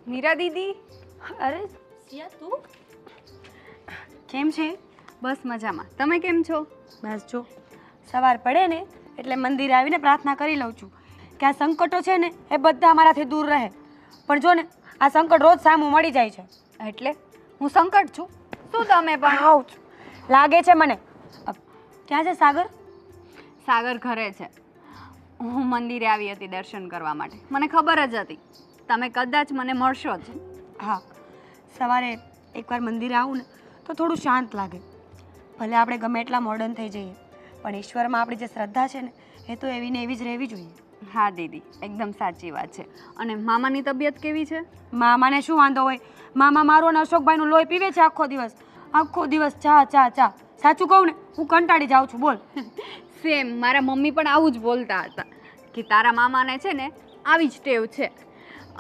મીરા દીદી, અરે સિયા તું કેમ છે? બસ મજામાં. તમે કેમ છો? બસ જો સવાર પડે ને એટલે મંદિરે આવીને પ્રાર્થના કરી લઉં છું કે આ સંકટો છે ને એ બધા અમારાથી દૂર રહે. પણ જો ને આ સંકટ રોજ સામું મળી જાય છે. એટલે હું સંકટ છું? શું તમે પણ? આઉચ લાગે છે મને. ક્યાં છે સાગર? સાગર ઘરે છે. હું મંદિરે આવી હતી દર્શન કરવા માટે. મને ખબર જ હતી તમે કદાચ મને મળશો જ. હા, સવારે એકવાર મંદિરે આવું ને તો થોડું શાંત લાગે. ભલે આપણે ગમે એટલા મોડર્ન થઈ જઈએ પણ ઈશ્વરમાં આપણી જે શ્રદ્ધા છે ને એ તો એવી ને એવી જ રહેવી જોઈએ. હા દીદી, એકદમ સાચી વાત છે. અને મામાની તબિયત કેવી છે? મામાને શું વાંધો હોય? મામા મારું અને અશોકભાઈનું લોહી પીવે છે આખો દિવસ ચા ચા ચા. સાચું કહું ને હું કંટાળી જાઉં છું. બોલ. સેમ, મારા મમ્મી પણ આવું જ બોલતા હતા કે તારા મામાને છે ને આવી જ ટેવ છે.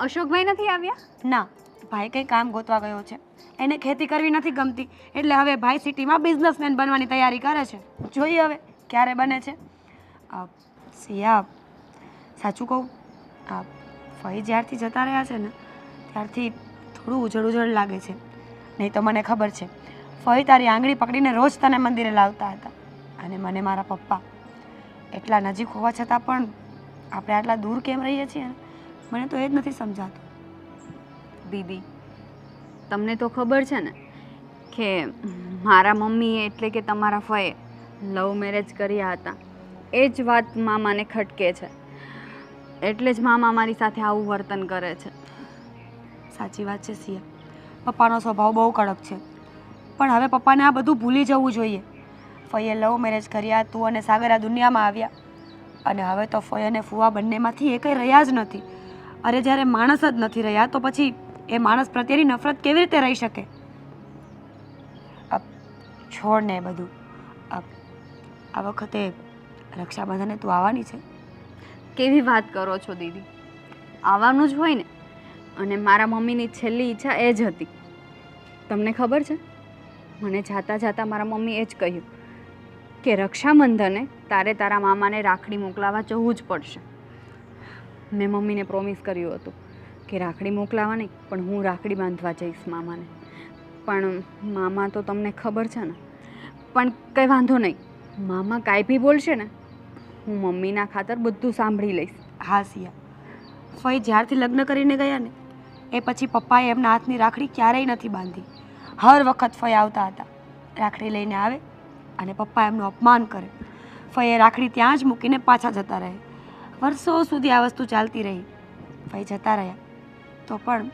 અશોકભાઈ નથી આવ્યા? ના, ભાઈ કંઈ કામ ગોતવા ગયો છે. એને ખેતી કરવી નથી ગમતી એટલે હવે ભાઈ સિટીમાં બિઝનેસમેન બનવાની તૈયારી કરે છે. જોઈએ હવે ક્યારે બને છે. સિયા, સાચું કહું, ફઈ જ્યારથી જતા રહ્યા છે ને ત્યારથી થોડું ઉજળ લાગે છે. નહીં તો મને ખબર છે ફઈ તારી આંગળી પકડીને રોજ તને મંદિરે લાવતા હતા. અને મને મારા પપ્પા એટલા નજીક હોવા છતાં પણ આપણે આટલા દૂર કેમ રહીએ છીએ ને મને તો એ જ નથી સમજાતું. દીદી, તમને તો ખબર છે ને કે મારા મમ્મીએ એટલે કે તમારા ફઈએ લવ મેરેજ કર્યા હતા. એ જ વાત મામાને ખટકે છે. એટલે જ મામા મારી સાથે આવું વર્તન કરે છે. સાચી વાત છે સિયા, પપ્પાનો સ્વભાવ બહુ કડક છે. પણ હવે પપ્પાને આ બધું ભૂલી જવું જોઈએ. ફઈએ લવ મેરેજ કર્યા, તું અને સાગર આ દુનિયામાં આવ્યા અને હવે તો ફઈ અને ફુવા બંનેમાંથી એ કંઈ રહ્યા જ નથી. અરે જ્યારે માણસ જ નથી રહ્યા તો પછી એ માણસ પ્રત્યેની નફરત કેવી રીતે રહી શકે? છોડ ને બધું. આ વખતે રક્ષાબંધને તું આવવાની છે? કેવી વાત કરો છો દીદી? આવવાનું જ હોય ને. અને મારા મમ્મીની છેલ્લી ઈચ્છા એ જ હતી. તમને ખબર છે, મને જાતા જાતા મારા મમ્મી એ જ કહ્યું કે રક્ષાબંધને તારે તારા મામાને રાખડી મોકલાવા જવું જ પડશે. મેં મમ્મીને પ્રોમિસ કર્યું હતું કે રાખડી મોકલાવા નહીં પણ હું રાખડી બાંધવા જઈશ મામાને. પણ મામા તો તમને ખબર છે ને. પણ કંઈ વાંધો નહીં, મામા કાંઈ બી બોલશે ને હું મમ્મીના ખાતર બધું સાંભળી લઈશ. હા સિયા, ફઈ જ્યારથી લગ્ન કરીને ગયા ને એ પછી પપ્પાએ એમના હાથની રાખડી ક્યારેય નથી બાંધી. હર વખત ફઈ આવતા હતા, રાખડી લઈને આવે અને પપ્પા એમનું અપમાન કરે. ફઈએ રાખડી ત્યાં જ મૂકીને પાછા જતા રહે. વર્ષો સુધી આ વસ્તુ ચાલતી રહી. ફઈ જતા રહ્યા તો પણ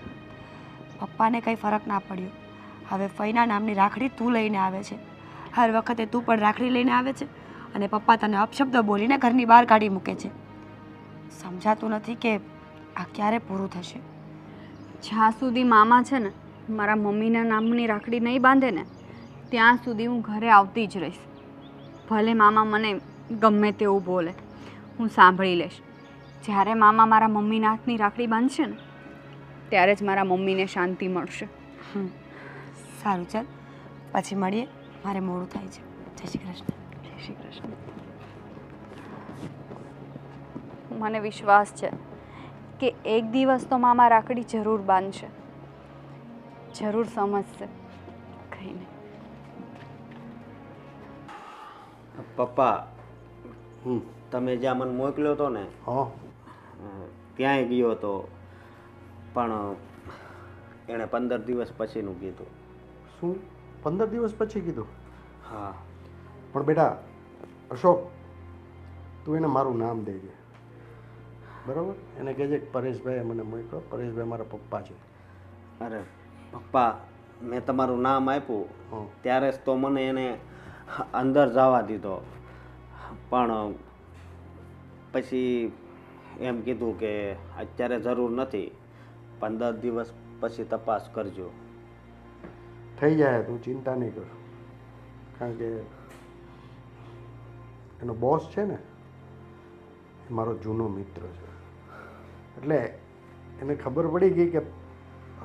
પપ્પાને કંઈ ફરક ના પડ્યો. હવે ફઈના નામની રાખડી તું લઈને આવે છે. હર વખતે તું પણ રાખડી લઈને આવે છે અને પપ્પા તને અપશબ્દ બોલીને ઘરની બહાર કાઢી મૂકે છે. સમજાતું નથી કે આ ક્યારે પૂરું થશે. જ્યાં સુધી મામા છે ને મારા મમ્મીના નામની રાખડી નહીં બાંધે ને ત્યાં સુધી હું ઘરે આવતી જ રહીશ. ભલે મામા મને ગમે તેવું બોલે, હું સાંભળી લઈશ. જ્યારે મામા મારા મમ્મીના હાથની રાખડી બાંધશે ને ત્યારે જ મારા મમ્મીને શાંતિ મળશે. સારું, ચાલ પછી મળીએ, મારે મોડું થાય છે. જય શ્રી કૃષ્ણ. જય શ્રી કૃષ્ણ. મને વિશ્વાસ છે કે એક દિવસ તો મામા રાખડી જરૂર બાંધશે, જરૂર સમજશે. કંઈ નહીં. પપ્પા, તમે જ્યાં મને મોકલ્યો હતો ને ત્યાંય ગયો હતો પણ એણે 15 દિવસ પછીનું કીધું. શું 15 દિવસ પછી કીધું? હા. પણ બેટા અશોક, તું એને મારું નામ દઈ દે, બરાબર? એને કહેજે કે પરેશભાઈએ મને મોકલ્યો. પરેશભાઈ મારા પપ્પા છે. અરે પપ્પા, મેં તમારું નામ આપ્યું ત્યારે જ તો મને એને અંદર જવા દીધો, પણ પછી એમ કીધું કે અત્યારે જરૂર નથી, 15 દિવસ પછી તપાસ કરજો. થઈ જાય, તું ચિંતા નહીં કર. કારણ કે એનો બોસ છે ને એ મારો જૂનો મિત્ર છે, એટલે એને ખબર પડી ગઈ કે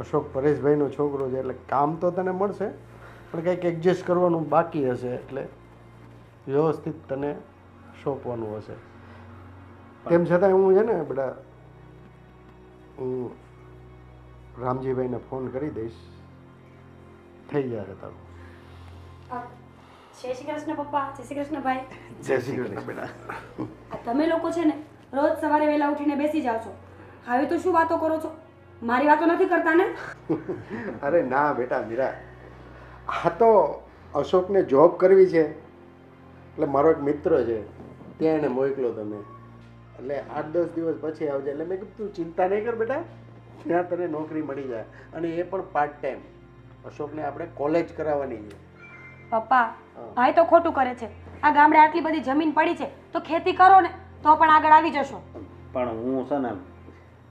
અશોક પરેશભાઈનો છોકરો છે એટલે કામ તો તને મળશે પણ કંઈક એડજસ્ટ કરવાનું બાકી હશે એટલે વ્યવસ્થિત તને સોંપવાનું હશે. તેમ છતાં હું છે ને બેટા હું રામજીભાઈને ફોન કરી દઈશ, થઈ જશે તારું. જય શ્રી કૃષ્ણ પપ્પા. જય શ્રી કૃષ્ણ ભાઈ. જય શ્રી કૃષ્ણ બેટા. આ તમે લોકો છે ને રોજ સવારે વહેલા ઉઠીને બેસી જાઓ છો. હવે તો શું વાતો કરો છો? મારી વાતો નથી કરતા ને? અરે ના બેટા મીરા, આ તો અશોકને જોબ કરવી છે એટલે મારો એક મિત્ર છે ત્યાં એને મોકલો તમે, એટલે 8-10 દિવસ પછી આવજે. એટલે મેં કીધું તું ચિંતા નહીં કર બેટા, ત્યાં તને નોકરી મળી જાય, અને એ પણ પાર્ટ ટાઈમ. અશોકને આપણે કોલેજ કરાવવાની છે. પપ્પા ભાઈ તો ખોટું કરે છે. આ ગામડે આટલી બધી જમીન પડી છે તો ખેતી કરો ને, તો પણ આગળ આવી જશો. પણ હું છે ને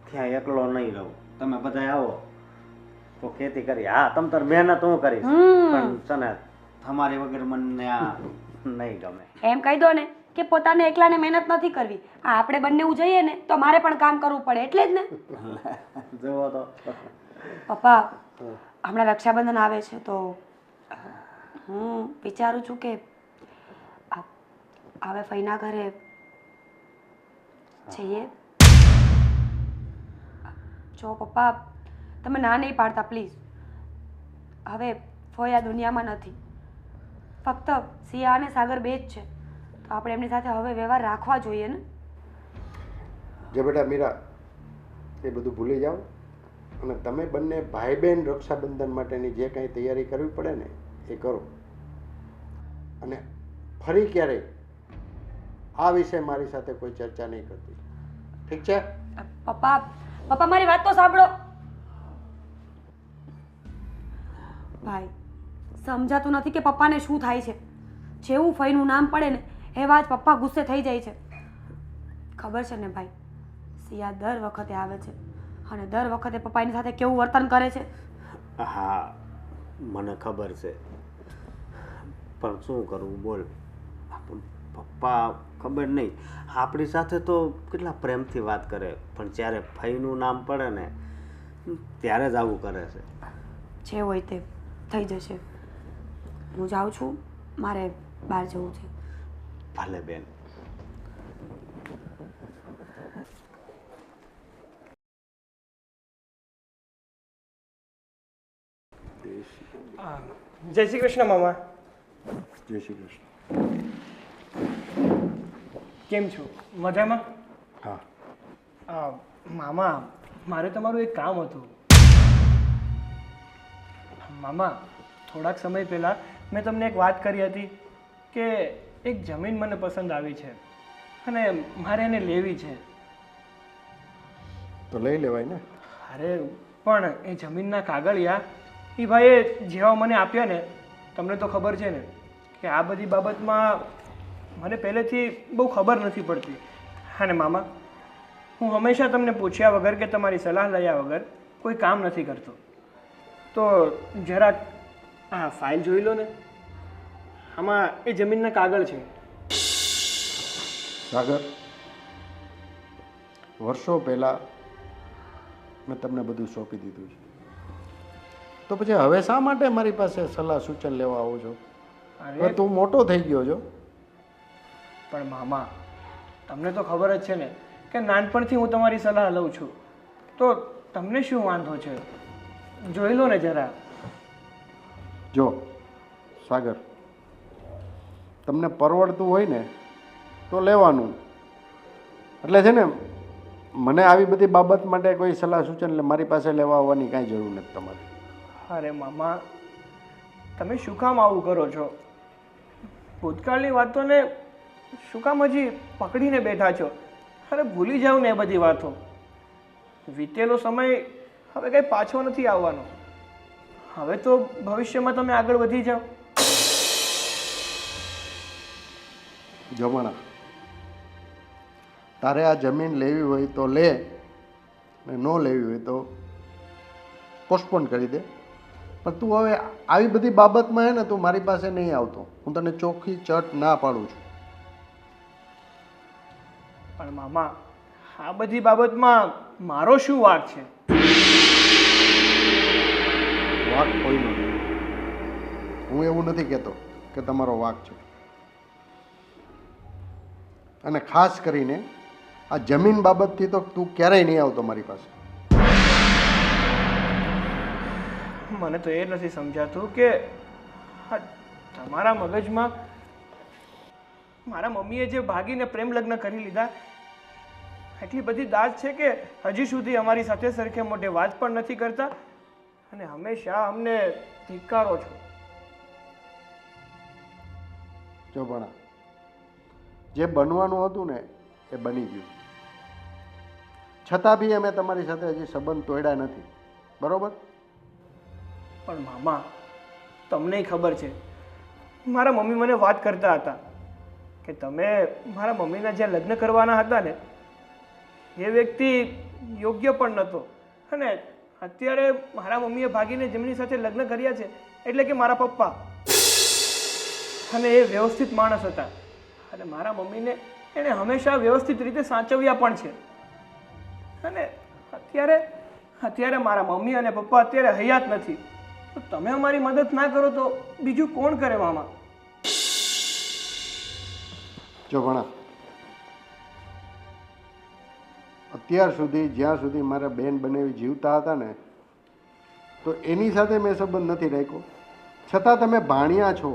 ત્યાં એકલો નહીં રહું, તમે બધા આવો તો ખેતી કરી. હા, તમ તાર મહેનત હું કરીશ, પણ છે ને તમારી વગર મને આ નહીં ગમે. એમ કહી દો ને કે પોતાને એકલાને મહેનત નથી કરવી. આ આપણે બંને જઈએ ને તો મારે પણ કામ કરવું પડે, એટલે જ ને. જુઓ તો પપ્પા, હમણાં રક્ષાબંધન આવે છે તો હું વિચારું છું કે હવે ફઈના ઘરે જઈએ. જો પપ્પા, તમે ના નહીં પાડતા પ્લીઝ. હવે ફઈ આ દુનિયામાં નથી, ફક્ત સિયા અને સાગર બે જ છે, તો આપણે એમની સાથે હવે વ્યવહાર રાખવા જોઈએ ને. જે બેટા મીરા, એ બધું ભૂલી જાઓ અને તમે બંને ભાઈ બહેન રક્ષાબંધન માટેની જે કાંઈ તૈયારી કરવી પડે ને એ કરો. અને ફરી ક્યારેય આ વિશે મારી સાથે કોઈ ચર્ચા નહીં કરતી, ઠીક છે? પપ્પા મારી વાત તો સાંભળો. ભાઈ, સમજાતું નથી કે પપ્પાને શું થાય છે. જેવું ફઈનું નામ પડે ને એવા જ પપ્પા ગુસ્સે થઈ જાય છે. ખબર છે ને ભાઈ, સિયા દર વખતે આવે છે અને દર વખતે પપ્પા એની સાથે કેવું વર્તન કરે છે. હા, મને ખબર છે, પણ શું કરવું બોલ. પપ્પા ખબર નહીં, આપણી સાથે તો કેટલા પ્રેમથી વાત કરે, પણ જ્યારે ફઈનું નામ પડે ને ત્યારે જ આવું કરે છે. જે હોય તે થઈ જશે. હું જાઉં છું, મારે બહાર જવું છે. ભલે બેન. જય શ્રી કૃષ્ણ મામા. જય શ્રી કૃષ્ણ. કેમ છો? મજામાં? હા. મામા, મારે તમારું એક કામ હતું. મામા, થોડાક સમય પહેલાં મેં તમને એક વાત કરી હતી કે એક જમીન મને પસંદ આવી છે અને મારે એને લેવી છે. તો લઈ લેવાય ને. અરે પણ એ જમીનના કાગળિયા એ ભાઈએ જેવા મને આપ્યા ને, તમને તો ખબર છે ને કે આ બધી બાબતમાં મને પહેલેથી બહુ ખબર નથી પડતી. અને મામા, હું હંમેશા તમને પૂછ્યા વગર કે તમારી સલાહ લયા વગર કોઈ કામ નથી કરતો. તો જરાક આ ફાઇલ જોઈ લો ને, આમાં એ જમીનના કાગળ છે. સાગર, વર્ષો પહેલાં મેં તમને બધું સોંપી દીધું છે, તો પછી હવે શા માટે મારી પાસે સલાહ સૂચન લેવા આવો છો? હવે તું મોટો થઈ ગયો છો. પણ મામા, તમને તો ખબર જ છે ને કે નાનપણથી હું તમારી સલાહ લઉં છું, તો તમને શું વાંધો છે? જોઈ લો ને જરા. જો સાગર, તમને પરવડતું હોય ને તો લેવાનું. એટલે છે ને, મને આવી બધી બાબત માટે કોઈ સલાહ સૂચન મારી પાસે લેવા આવવાની કાંઈ જરૂર નથી તમારે. અરે મામા, તમે શું કામ આવું કરો છો? ભૂતકાળની વાતોને શું કામ હજી પકડીને બેઠા છો? અરે ભૂલી જાઓ ને એ બધી વાતો. વીતેલો સમય હવે કંઈ પાછો નથી આવવાનો. હવે તો ભવિષ્યમાં તમે આગળ વધી જાઓ. જમણા, તારે આ જમીન લેવી હોય તો લે, ને ન લેવી હોય તો પોસ્ટપોન કરી દે. પણ તું હવે આવી બધી બાબતમાં હે ને, તું મારી પાસે નહીં આવતો. હું તને ચોખ્ખી ચટ ના પાડું છું. પણ મામા, આ બધી બાબતમાં મારો શું વાંક છે? વાંક કોઈનો નથી. હું એવું નથી કહેતો કે તમારો વાંક છે. અને ખાસ કરીને આ જમીન બાબતથી તો તું ક્યારેય નહીં આવતો મારી પાસે. મને તો એ નથી સમજાતું કે આ તમારા મગજમાં મારા મમ્મીએ જે ભાગીને પ્રેમ લગ્ન કરી લીધા એટલી બધી દાજ છે કે હજી સુધી અમારી સાથે સરખે મોઢે વાત પણ નથી કરતા અને હંમેશા અમને ધિક્કારો છો. જો ભણા, જે બનવાનું હતું ને એ બની ગયું. છતાં બી અમે તમારી સાથે હજી સંબંધ તોડ્યા નથી, બરોબર? પણ મામા, તમને ખબર છે મારા મમ્મી મને વાત કરતા હતા કે તમે મારા મમ્મીના જે લગ્ન કરવાના હતા ને એ વ્યક્તિ યોગ્ય પણ નહોતો અને અત્યારે મારા મમ્મીએ ભાગીને જેમની સાથે લગ્ન કર્યા છે એટલે કે મારા પપ્પા, અને એ વ્યવસ્થિત માણસ હતા અને મારા મમ્મીને એણે હંમેશા વ્યવસ્થિત રીતે સાચવ્યા પણ છે. અને અત્યારે મારા મમ્મી અને પપ્પા અત્યારે હયાત નથી, તો તમે અમારી મદદ ના કરો તો બીજું કોણ કરે મામા? જો ભણા, અત્યાર સુધી જ્યાં સુધી મારા બેન બનેવી જીવતા હતા ને તો એની સાથે મેં સંબંધ નથી રાખ્યો. છતાં તમે ભાણિયા છો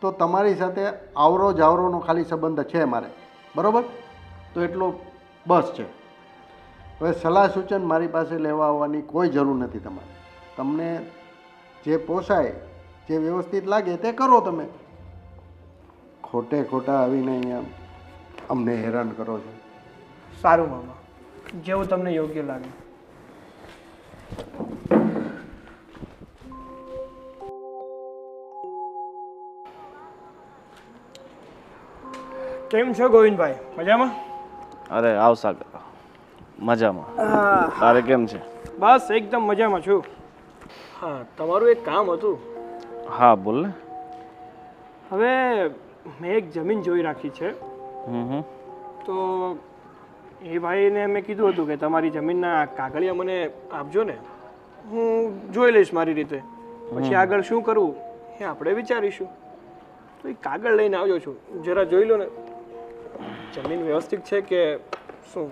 તો તમારી સાથે આવરો જાવરોનો ખાલી સંબંધ છે મારે, બરાબર? તો એટલો બસ છે. હવે સલાહ સૂચન મારી પાસે લેવા આવવાની કોઈ જરૂર નથી તમારે. તમને જે પોસાય, જે વ્યવસ્થિત લાગે તે કરો તમે. ખોટે ખોટા આવીને અહીંયા અમને હેરાન કરો છો. સારું મામા, જેવું તમને યોગ્ય લાગે. કેમ છો ગોવિંદભાઈ, મજામાં? અરે આવ સાગર, મજામાં. તારે કેમ છે? બસ એકદમ મજામાં છું. હા, તમારું એક કામ હતું. હા બોલ ને. હવે મેં એક જમીન જોઈ રાખી છે, તો એ ભાઈને મેં કીધું હતું કે તમારી જમીનના કાગળિયા મને આપજો ને, હું જોઈ લઈશ મારી રીતે, પછી આગળ શું કરવું એ આપણે વિચારીશું. તો એ કાગળ લઈને આવ્યો છું, જરા જોઈ લો ને જમીન વ્યવસ્થિત છે કે શું.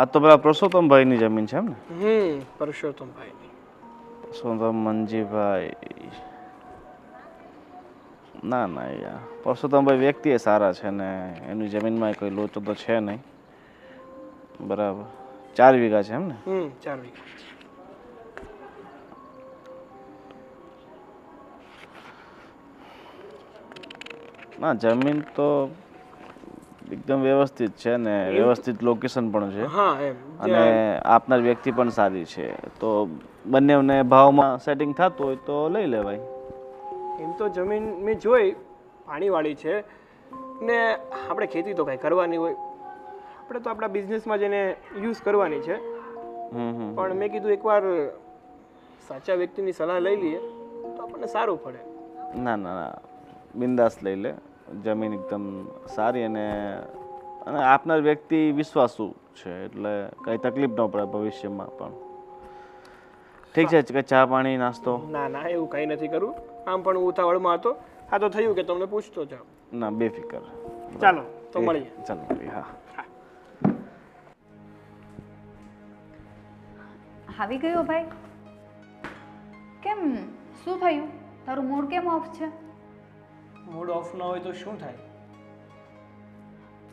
આ તો પેલા પરસોત્તમભાઈની જમીન છે એમ ને? પરસોત્તમભાઈની. પરસોત્તમ મંજીભાઈ? ના ના યાર, પરસોત્તમભાઈ વ્યક્તિ એ સારા છે ને એની જમીનમાં કોઈ લોચો તો છે નહીં. બરાબર, 4 વીઘા છે એમ ને? 4 વીઘા. ના, જમીન તો એકદમ વ્યવસ્થિત છે ને વ્યવસ્થિત લોકેશન પણ છે. હા એમ. અને આપનાર વ્યક્તિ પણ સારી છે, તો બંનેને ભાવમાં સેટિંગ થતું હોય તો લઈ લેવાય. એમ તો જમીન મેં જોઈ પાણીવાળી છે ને આપણે ખેતી તો કાંઈ કરવાની હોય, આપણે તો આપણા બિઝનેસમાં જ એને યુઝ કરવાની છે. પણ મેં કીધું એકવાર સાચા વ્યક્તિની સલાહ લઈ લઈએ તો આપણને સારું પડે. ના ના ના, બિંદાસ લઈ લે. જમીન એકદમ સારી અને આપનાર વ્યક્તિ વિશ્વાસુ છે એટલે કંઈ તકલીફ ન પડે ભવિષ્યમાં પણ. ઠીક છે, કે ચા પાણી નાસ્તો? ના ના, એવું કંઈ નથી કરવું. આમ પણ હું ઉતાવળમાં હતો, આ તો થયું કે તમને પૂછતો જાઓ. ના, બેફિકર. ચાલો તો મળીએ. ચાલો મળીએ. હા. આવી ગયો ભાઈ? કેમ, શું થયું? તારું મૂડ કેમ ઓફ છે? મૂડ ઓફ ન હોય તો શું થાય?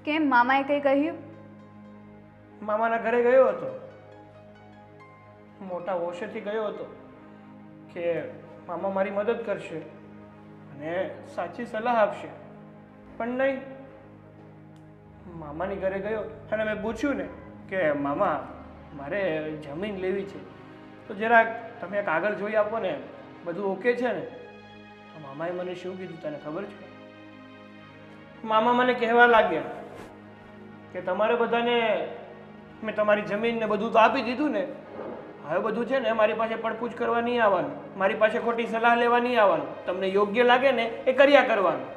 કેમ, મામાએ કંઈ કહ્યું? મામાના ઘરે ગયો હતો, મોટા હોશેથી ગયો હતો કે મામા મારી મદદ કરશે અને સાચી સલાહ આપશે, પણ નહીં. મામાની ઘરે ગયો અને મેં પૂછ્યું ને કે મામા મારે જમીન લેવી છે, તો જરાક તમે કાગળ જોઈ આપો ને, બધું ઓકે છે ને? તો મામાએ મને શું કીધું તને ખબર છે? મામા મને કહેવા લાગ્યા કે તમારે બધાને મેં તમારી જમીન ને બધું તો આપી દીધું ને, હવે બધું છે ને મારી પાસે પડપૂછ કરવા નહીં આવવાનું, મારી પાસે ખોટી સલાહ લેવા નહીં આવવાનું, તમને યોગ્ય લાગે ને એ કર્યા કરવાનું.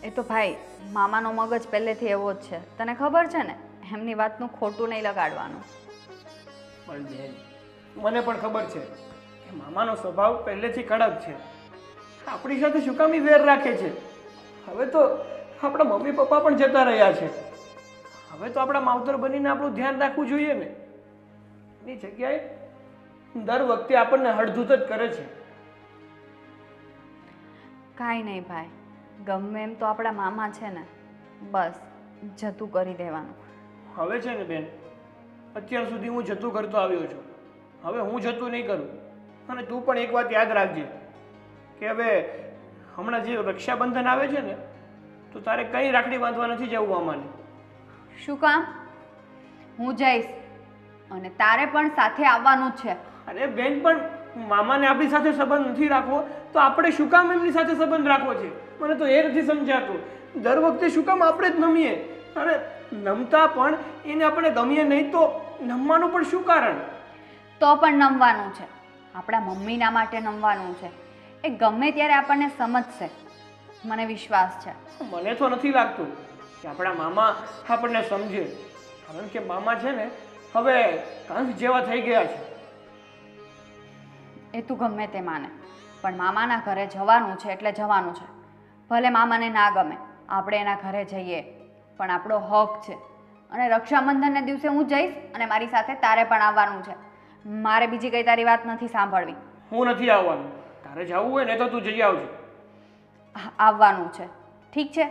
એ તો ભાઈ મામાનો મગજ પહેલેથી એવો જ છે, તને ખબર છે ને, એમની વાતનું ખોટું નહીં લગાડવાનું. પણ બેન, મને પણ ખબર છે કે મામાનો સ્વભાવ પહેલેથી કડક છે, આપણી સાથે શું કામ વેર રાખે છે? હવે તો આપણા મમ્મી પપ્પા પણ જતા રહ્યા છે. હવે તો આપણા માવતર બનીને આપણું ધ્યાન રાખવું જોઈએ ને. એની જગ્યાએ દર વખતે આપણને હળધૂત જ કરે છે. કાંઈ નહીં ભાઈ, ગમે એમ તો આપણા મામા છે ને, બસ જતું કરી દેવાનું. હવે છે ને બેન, અત્યાર સુધી હું જતું કરતો આવ્યો છું. હવે હું જતું નહીં કરું. અને તું પણ એક વાત યાદ રાખજે કે હવે હમણાં જે રક્ષાબંધન આવે છે ને, તો તારે કંઈ રાખડી બાંધવા નથી જવું મામાને. શું કામ? હું જઈશ અને તારે પણ સાથે આવવાનું જ છે. અરે બેન, પણ મામાને આપણી સાથે સંબંધ નથી રાખવો તો આપણે શું કામ એમની સાથે સંબંધ રાખવો છે? મને તો એ નથી સમજાતું. દર વખતે શું કામ આપણે જ નમીએ? અરે નમતા પણ એને આપણે ગમીએ નહીં તો નમવાનું પણ શું કારણ? તો પણ નમવાનું છે, આપણા મમ્મીના માટે નમવાનું છે. એ ગમે ત્યારે આપણને સમજશે, મને વિશ્વાસ છે. મને તો નથી લાગતું કે આપણા મામા આપણને સમજે, કારણ કે મામા છે ને હવે કંસ જેવા થઈ ગયા છે. એ તું ગમે તે માને, પણ મામાના ઘરે જવાનું છે એટલે જવાનું છે. ભલે મામાને ના ગમે, આપણે એના ઘરે જઈએ, પણ આપણો હક છે. અને રક્ષાબંધનને દિવસે હું જઈશ અને મારી સાથે તારે પણ આવવાનું છે. મારે બીજી કઈ તારી વાત નથી સાંભળવી. હું નથી આવવાનું. તારે જવું હોય ને તો તું જઈ આવજો. આવવાનું છે, ઠીક છે?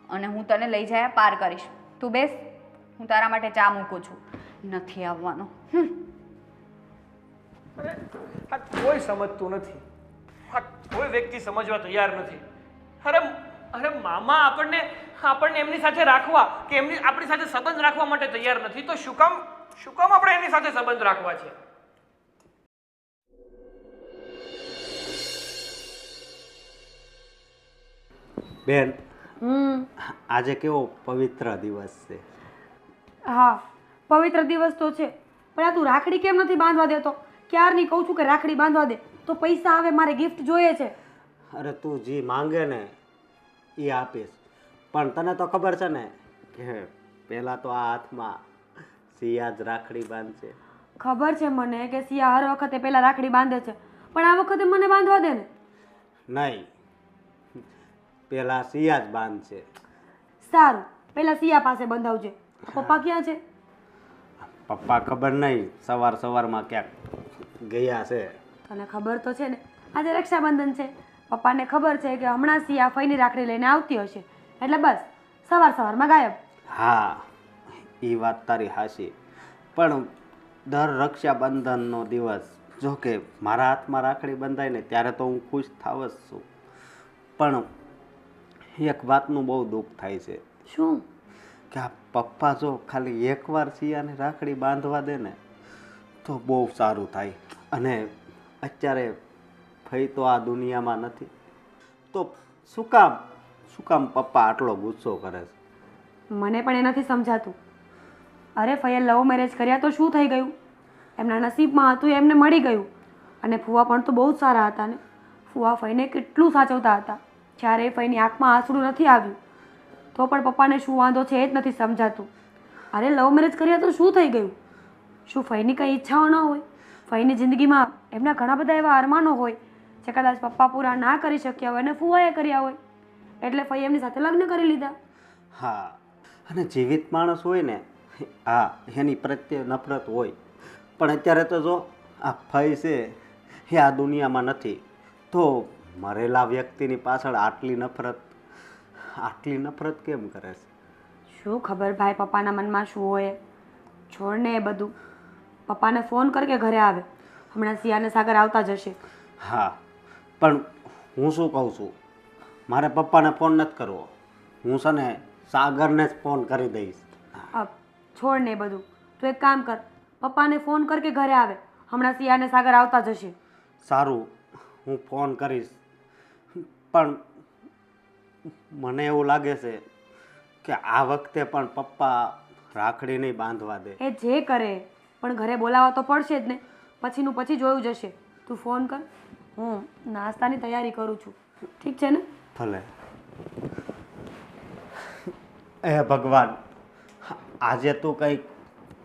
અને હું તને લઈ જાય પાર કરીશ. તું બેસ, હું તારા માટે ચા મૂકું છું. નથી આવવાનું. અરે આ કોઈ સમજતું નથી. આ કોઈ વ્યક્તિ સમજવા તૈયાર નથી. અરે અરે મામા આપણને એમની સાથે રાખવા કે આપણી સાથે સંબંધ રાખવા માટે તૈયાર નથી, તો શું કામ આપણે એની સાથે સંબંધ રાખવા છે? બેન, આજે કેવો પવિત્ર દિવસ છે. હા, પવિત્ર દિવસ તો છે, પણ આ તું રાખડી કેમ નથી બાંધવા દેતો? ક્યારની કહું છું કે રાખડી બાંધવા દે, તો પૈસા આવે, મારે ગિફ્ટ જોઈએ છે. અરે તું જે માંગે ને એ આપીશ, પણ તને તો ખબર છે ને કે પહેલાં તો આ હાથમાં સિયા જ રાખડી બાંધશે. ખબર છે મને કે સિયા હર વખતે પહેલા રાખડી બાંધે છે, પણ આ વખતે મને બાંધવા દે ને. નહીં, પહેલાં સિયા જ બાંધશે. સારું, પહેલા સિયા પાસે બંધાવજે. પપ્પા ક્યાં છે? પપ્પા ખબર નહીં, સવારમાં ક્યાંક ગયા છે. તને ખબર તો છે ને આજે રક્ષાબંધન છે. પપ્પાને ખબર છે કે હમણાં સિયા ફઈની રાખડી લઈને આવતી હશે, એટલે બસ સવારમાં ગાયબ. હા, એ વાત તારી હાચી, પણ દર રક્ષાબંધનનો દિવસ જો કે મારા હાથમાં રાખડી બંધાય ને ત્યારે તો હું ખુશ થાવ જ છું, પણ એક વાતનું બહુ દુઃખ થાય છે. શું? કે આ પપ્પા જો ખાલી એકવાર સિયાને રાખડી બાંધવા દે ને તો બહુ સારું થાય. અને અત્યારે ફઈ તો આ દુનિયામાં નથી, તો શું કામ પપ્પા આટલો ગુસ્સો કરે છે? મને પણ એ નથી સમજાતું. અરે ફઈએ લવ મેરેજ કર્યા તો શું થઈ ગયું? એમના નસીબમાં હતું એમને મળી ગયું. અને ફુવા પણ તો બહુ જ સારા હતા ને. ફુવા ફઈને કેટલું સાચવતા હતા. જ્યારે ફઈની આંખમાં આંસુડું નથી આવ્યું તો પણ પપ્પાને શું વાંધો છે એ જ નથી સમજાતું. અરે લવ મેરેજ કર્યા તો શું થઈ ગયું? શું ફઈની કંઈ ઈચ્છાઓ ન હોય? ફઈની જિંદગીમાં એમના ઘણા બધા એવા અરમાનો હોય જે કદાચ પપ્પા પૂરા ના કરી શક્યા હોય અને ફુવાએ કર્યા હોય, એટલે ફઈ એમની સાથે લગ્ન કરી લીધા. હા, અને જીવિત માણસ હોય ને, હા, એની પ્રત્યે નફરત હોય, પણ અત્યારે તો જો આ ફઈ છે એ આ દુનિયામાં નથી, તો મરેલા વ્યક્તિની પાછળ આટલી નફરત કેમ કરે છે? શું ખબર ભાઈ પપ્પાના મનમાં શું હોય. છોડને એ બધું. પપ્પાને ફોન કર કે ઘરે આવે. હમણાં સિયાને સાગર આવતા જશે. હા, પણ હું શું કહું છું, મારે પપ્પાને ફોન નથી કરવો, હું છે ને સાગરને જ ફોન કરી દઈશ. છોડને એ બધું. તું એક કામ કર, પપ્પાને ફોન કર કે ઘરે આવે. હમણાં સિયાને સાગર આવતા જશે. સારું, હું ફોન કરીશ, પણ મને એવું લાગે છે કે આ વખતે પણ પપ્પા રાખડી નહીં બાંધવા દે. એ જે કરે, પણ ઘરે બોલાવવા તો પડશે જ ને. પછીનું પછી જોયું જશે. તું ફોન કર, હું નાસ્તાની તૈયારી કરું છું. ઠીક છે ને? ભલે. એ ભગવાન, આજે તું કંઈક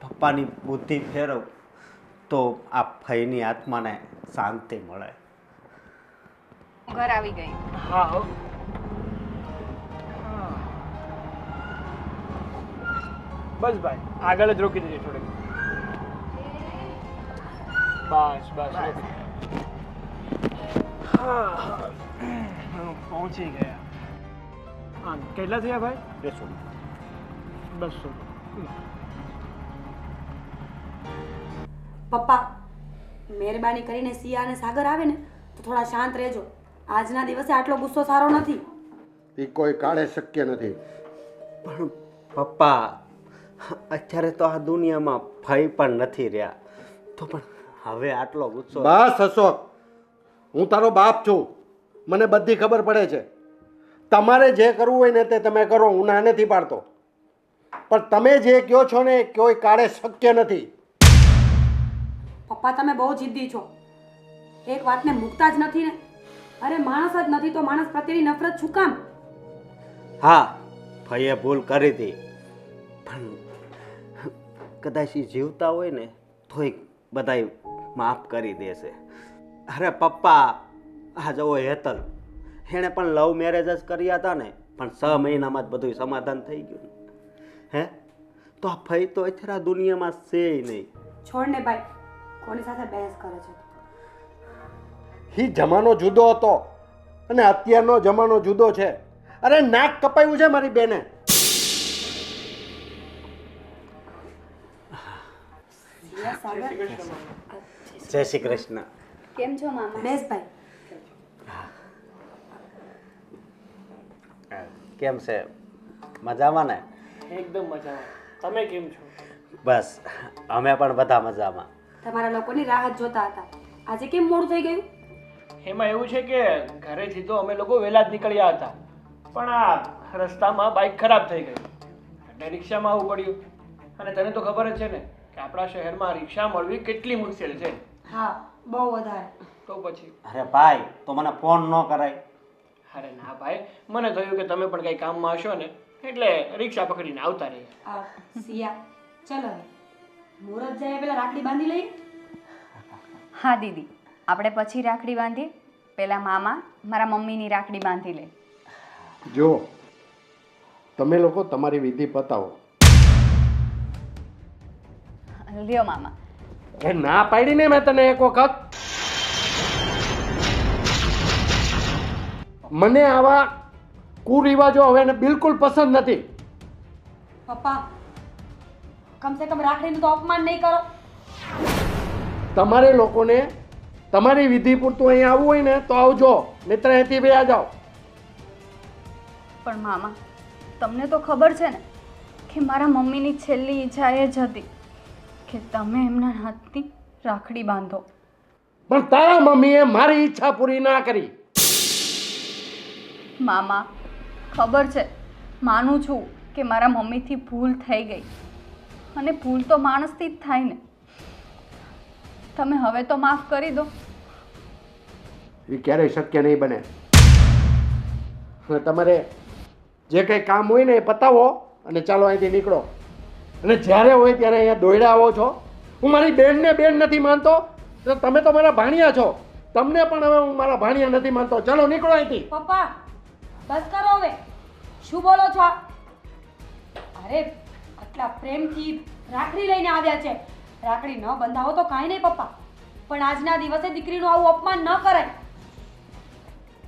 પપ્પાની બુદ્ધિ ફેરવ તો આ ફઈની આત્માને શાંતિ મળે. ઘર આવી ગઈ. હા. બસ ભાઈ આગળ જ રોકી દેજો થોડીક. બસ બસ રોકી દે. હા પહોંચી ગયા. હા કેટલા થયા ભાઈ? 200. પપ્પા મહેરબાની કરીને સિયા અને સાગર આવે ને તો થોડા શાંત રહેજો. આજના દિવસે આટલો ગુસ્સો સારો નથી. એ કોઈ કાળે શક્ય નથી. પણ પપ્પા અત્યારે તો આ દુનિયામાં ભય પણ નથી રહ્યા, તો પણ હવે આટલો ગુસ્સો. બસ અશોક, હું તારો બાપ છું, મને બધી ખબર પડે છે. તમારે જે કરવું હોય ને તે તમે કરો, હું ના નથી પાડતો. પણ તમે જે કહો છો ને એ કોઈ કાળે શક્ય નથી. પપ્પા તમે બહુ જિદ્દી છો. એક વાતને મૂકતા જ નથી ને. અરે માણસ જ નથી તો માણસ પ્રત્યેની નફરત શું કામ? હા, ભાઈએ ભૂલ કરી હતી, પણ કદાચ એ જીવતા હોય ને તોય બધાય માફ કરી દેશે. અરે પપ્પા, આ જવો હેતલ, એણે પણ લવ મેરેજ જ કર્યા હતા ને, પણ 6 મહિનામાં જ બધું સમાધાન થઈ ગયું. હે તો આ ભાઈ તો અત્યારે આ દુનિયામાં છે નહીં. છોડ ને ભાઈ, કોની સાથે બહેસ કરે છે? એ જમાનો જુદો હતો અને અત્યારનો જમાનો જુદો છે. અરે નાક કપાયું છે મારી બેને. જય શ્રી કૃષ્ણ. કેમ છો મામા? બેસ ભાઈ. કેમ છે? મજામાં ને? એકદમ મજામાં. તમે કેમ છો? બસ અમે પણ બધા મજામાં. તમારા લોકોની રાહ જ જોતા હતા. આજે કેમ મોડું થઈ ગયું? એમાં એવું છે કે ઘરેથી તો અમે લોકો વહેલા જ નીકળ્યા હતા, પણ આ રસ્તામાં બાઇક ખરાબ થઈ ગઈ એટલે રિક્ષામાં આવવું પડ્યું. અને તને તો ખબર જ છે ને કે આપણા શહેરમાં રિક્ષા મળવી કેટલી મુશ્કેલ છે. હા, બહુ વધારે. તો પછી અરે ભાઈ, તો મને ફોન ન કરાય? અરે ના ભાઈ, મને થયું કે તમે પણ કંઈ કામમાં હશો ને એટલે રિક્ષા પકડીને આવતા રહ્યા. સિયા, ચલો હવે મુહૂર્ત જાય પેલા રાખડી બાંધી લઈએ. હા દીદી, આપણે પછી રાખડી બાંધીએ. પહેલાં મામા મારા મમ્મીની રાખડી બાંધી લે. જો તમે લોકો તમારી વિધિ પતાવો. લ્યો મામા. એ ના પાડી ને મેં તને એક વખત. મને આવા કુરિવાજો હવે બિલકુલ પસંદ નથી. પપ્પા, કમસે કમ રાખડીનું તો અપમાન નહીં કરો. તમારે લોકોને તમારી વિધિ પૂરતું અહીં આવવું હોય ને તો આવજો, નહીતર અહીંથી વયા જાઓ. પણ મામા, તમને તો ખબર છે ને કે મારા મમ્મીની છેલ્લી ઈચ્છા એ જ હતી કે તમે એમના હાથથી રાખડી બાંધો. પણ તારા મમ્મીએ મારી ઈચ્છા પૂરી ના કરી. મામા, ખબર છે, માનું છું કે મારા મમ્મીથી ભૂલ થઈ ગઈ, અને ભૂલ તો માણસથી જ થાય ને. તમે હવે તો માફ કરી દો. એ ક્યારેય શક્ય નહીં બને. અને તમારે જે કંઈ કામ હોય ને એ પતાવો અને ચાલો અહીંથી નીકળો. અને જ્યારે હોય ત્યારે અહીંયા દોડ્યા આવો છો. હું મારી બેનને બેન નથી માનતો તો તમે તો મારા ભાણિયા છો. તમને પણ હવે હું મારા ભાણિયા નથી માનતો. ચાલો નીકળો અહીંથી. પપ્પા, બસ કરો હવે. શું બોલો છો? અરે આટલા પ્રેમથી રાખડી લઈને આવ્યા છે. રાખડી ન બંધાવો તો કાંઈ નહીં પપ્પા, પણ આજના દિવસે દીકરીનું આવું અપમાન ન કરાય.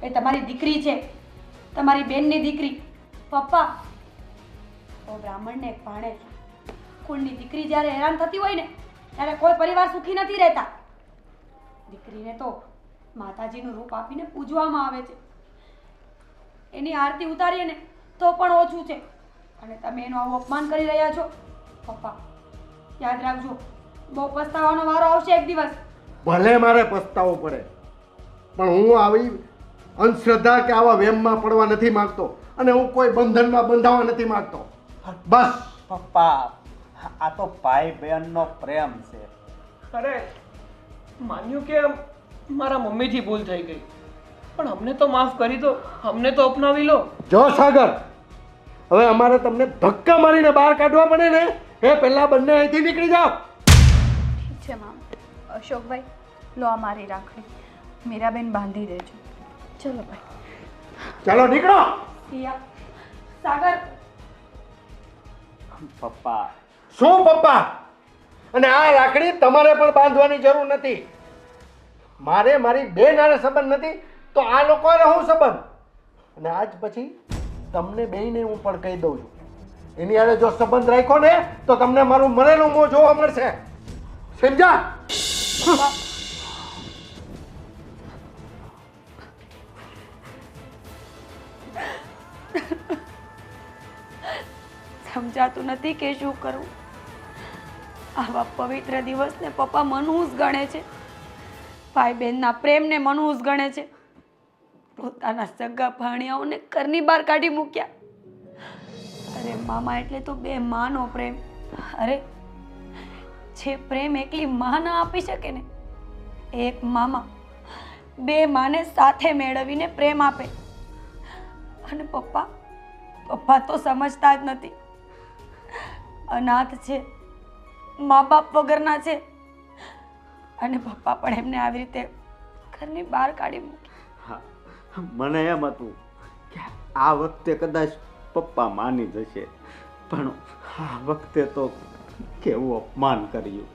એ તમારી દીકરી છે, તમારી બેનની દીકરી. પપ્પા, તો બ્રાહ્મણને એક ભાણે છે. કુળની દીકરી જ્યારે હેરાન થતી હોય ને ત્યારે કોઈ પરિવાર સુખી નથી રહેતા. દીકરીને તો માતાજીનું રૂપ આપીને પૂજવામાં આવે છે. એની આરતી ઉતારીએ ને તો પણ ઓછું છે, અને તમે એનું આવું અપમાન કરી રહ્યા છો. પપ્પા, યાદ રાખજો, બહુ પસ્તાવાનો વારો આવશે એક દિવસ. ભલે મારે પસ્તાવો પડે, પણ હું આવી અંધશ્રદ્ધા કે આવા વેમમાં પડવા નથી માંગતો, અને હું કોઈ બંધનમાં બંધાવા નથી માંગતો. બસ. પપ્પા, આ તો ભાઈ બહેનનો પ્રેમ છે. અરે માન્યું કે મારા મમ્મીથી ભૂલ થઈ ગઈ, પણ અમને તો માફ કરી દો, અમને તો અપનાવી લો. જો સાગર, હવે અમારે તમને ધક્કા મારીને બહાર કાઢવા પડે ને એ પહેલા બંને અહીંથી નીકળી જાઓ. ઠીક છે મામા. અશોકભાઈ, લો આ મારી રાખડી. મીરાબેન બાંધી દેજો. ચલો ભાઈ. ચાલો નીકળો. સિયા, સાગર, પપ્પા, શું પપ્પા? અને આ રાખડી તમારે પણ બાંધવાની જરૂર નથી. મારે મારી બેન હારે સંબંધ નથી તો આ લોકો હારે શું સંબંધ? અને આજ પછી તમને બેયને હું પણ કહી દઉં છું, એની હારે જો સંબંધ રાખ્યો ને તો તમને મારું મરેલું મોં જોવા મળશે. સમજા? સમજાતું નથી કે શું કરવું. આવા પવિત્ર દિવસને પપ્પા મનહૂસ ગણે છે, ભાઈ બહેનના પ્રેમને મનહૂસ ગણે છે. પોતાના સગા ભાણિયાઓને ઘરની બહાર કાઢી મૂક્યા. અરે મામા એટલે તો બે માનો પ્રેમ. અરે જે પ્રેમ એકલી મા ના આપી શકે ને, એક મામા બે માને સાથે મેળવીને પ્રેમ આપે. અને પપ્પા તો સમજતા જ નથી. અનાથ છે, મા બાપ વગરના છે, અને પપ્પા પણ એમને આવી રીતે ઘરની બહાર કાઢી મૂકી. હા, મને એમ હતું કે આ વખતે કદાચ પપ્પા માની જશે, પણ આ વખતે તો કેવું અપમાન કર્યું.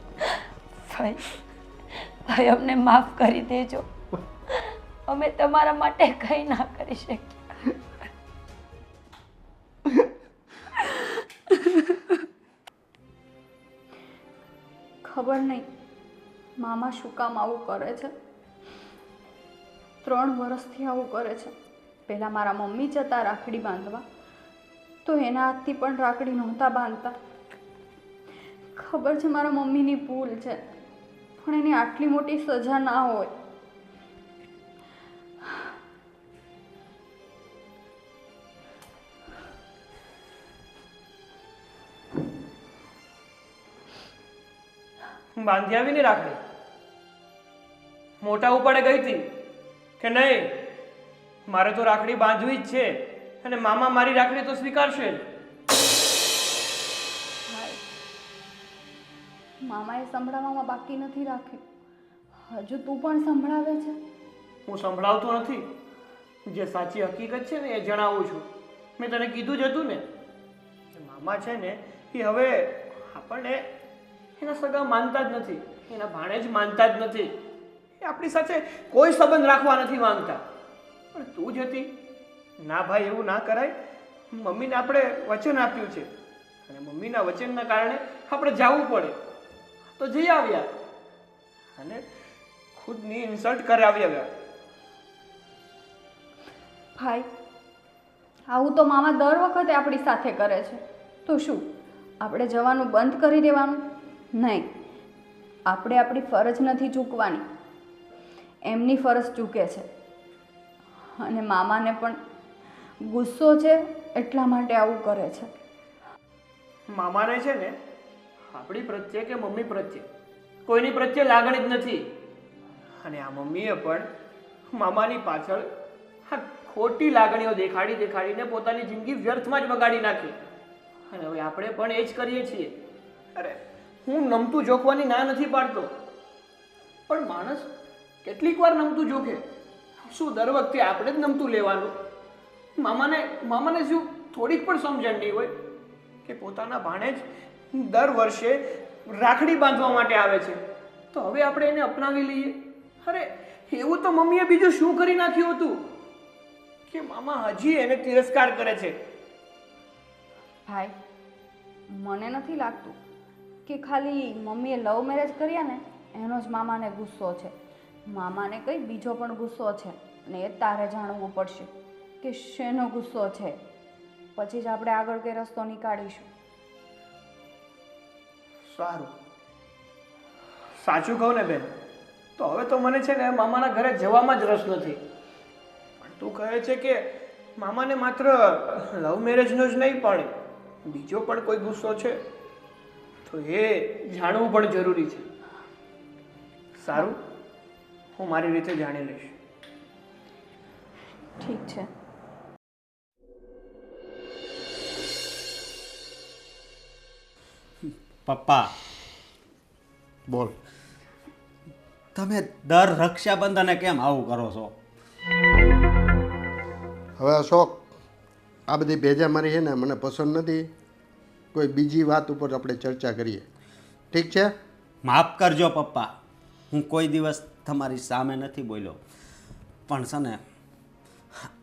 ભાઈ અમને માફ કરી દેજો. અમે તમારા માટે કંઈ ના કરી શકીએ. ખબર નહીં મામા શું કામ આવું કરે છે. 3 વર્ષથી આવું કરે છે. પહેલાં મારા મમ્મી જતા રાખડી બાંધવા તો એના હાથથી પણ રાખડી નહોતા બાંધતા. ખબર છે મારા મમ્મીની ભૂલ છે, પણ એની આટલી મોટી સજા ના હોય. બાંધી આવીને રાખડી મોટા ઉપાડે ગઈ હતી કે નહીં? મારે તો રાખડી બાંધવી જ છે, અને મામા મારી રાખડી તો સ્વીકારશે જ. મામાએ સંભળાવવામાં બાકી નથી રાખ્યું, હજુ તું પણ સંભળાવે છે. હું સંભળાવતો નથી, જે સાચી હકીકત છે ને એ જણાવું છું. મેં તને કીધું જ હતું ને, મામા છે ને એ હવે આપણને એના સગા માનતા જ નથી, એના ભાણે જ માનતા જ નથી. એ આપણી સાથે કોઈ સંબંધ રાખવા નથી માંગતા. પણ તું જ હતી, ના ભાઈ એવું ના કરાય. મમ્મીને આપણે વચન આપ્યું છે, અને મમ્મીના વચનના કારણે આપણે જવું પડે તો જઈ આવ્યા, અને ખુદની ઇન્સલ્ટ કરાવી. ભાઈ આવું તો મામા દર વખતે આપણી સાથે કરે છે, તો શું આપણે જવાનું બંધ કરી દેવાનું? નહીં, આપણે આપણી ફરજ નથી ચૂકવાની, એમની ફરજ ચૂકે છે. અને મામાને પણ ગુસ્સો છે એટલા માટે આવું કરે છે. મામાને છે ને આપણી પ્રત્યે કે મમ્મી પ્રત્યે કોઈની પ્રત્યે લાગણી જ નથી. અને આ મમ્મીએ પણ મામાની પાછળ આ ખોટી લાગણીઓ દેખાડીને પોતાની જિંદગી વ્યર્થમાં જ બગાડી નાખી. અને હવે આપણે પણ એ જ કરીએ છીએ. અરે હું નમતું જોખવાની ના નથી પાડતો, પણ માણસ કેટલીક વાર નમતું જોખે. શું દર વખતે આપણે જ નમતું લેવાનું? મામાને શું થોડીક પણ સમજણ નહીં હોય કે પોતાના ભાણે જ દર વર્ષે રાખડી બાંધવા માટે આવે છે, તો હવે આપણે એને અપનાવી લઈએ. અરે એવું તો મમ્મીએ બીજું શું કરી નાખ્યું હતું કે મામા હજી એને તિરસ્કાર કરે છે? ભાઈ મને નથી લાગતું કે ખાલી મમ્મીએ લવ મેરેજ કર્યા ને એનો જ મામાને ગુસ્સો છે. મામાને કંઈ બીજો પણ ગુસ્સો છે, અને એ તારે જાણવું પડશે કે શેનો ગુસ્સો છે. પછી જ આપણે આગળ કઈ રસ્તો નીકાળીશું. સારું, સાચું કહું ને બેન, તો હવે તો મને છે ને મામાના ઘરે જવામાં જ રસ નથી. પણ તું કહે છે કે મામાને માત્ર લવ મેરેજનો જ નહીં પણ બીજો પણ કોઈ ગુસ્સો છે, તો એ જાણવું પણ જરૂરી છે. સારું, હું મારી રીતે જાણી લઈશ. ઠીક છે. પપ્પા બોલ. તમે દર રક્ષાબંધને કેમ આવું કરો છો? હવે અશોક, આ બધી ભેજા મારી છે ને મને પસંદ નથી. કોઈ બીજી વાત ઉપર આપણે ચર્ચા કરીએ. ઠીક છે? માફ કરજો પપ્પા, હું કોઈ દિવસ તમારી સામે નથી બોલ્યો, પણ છે ને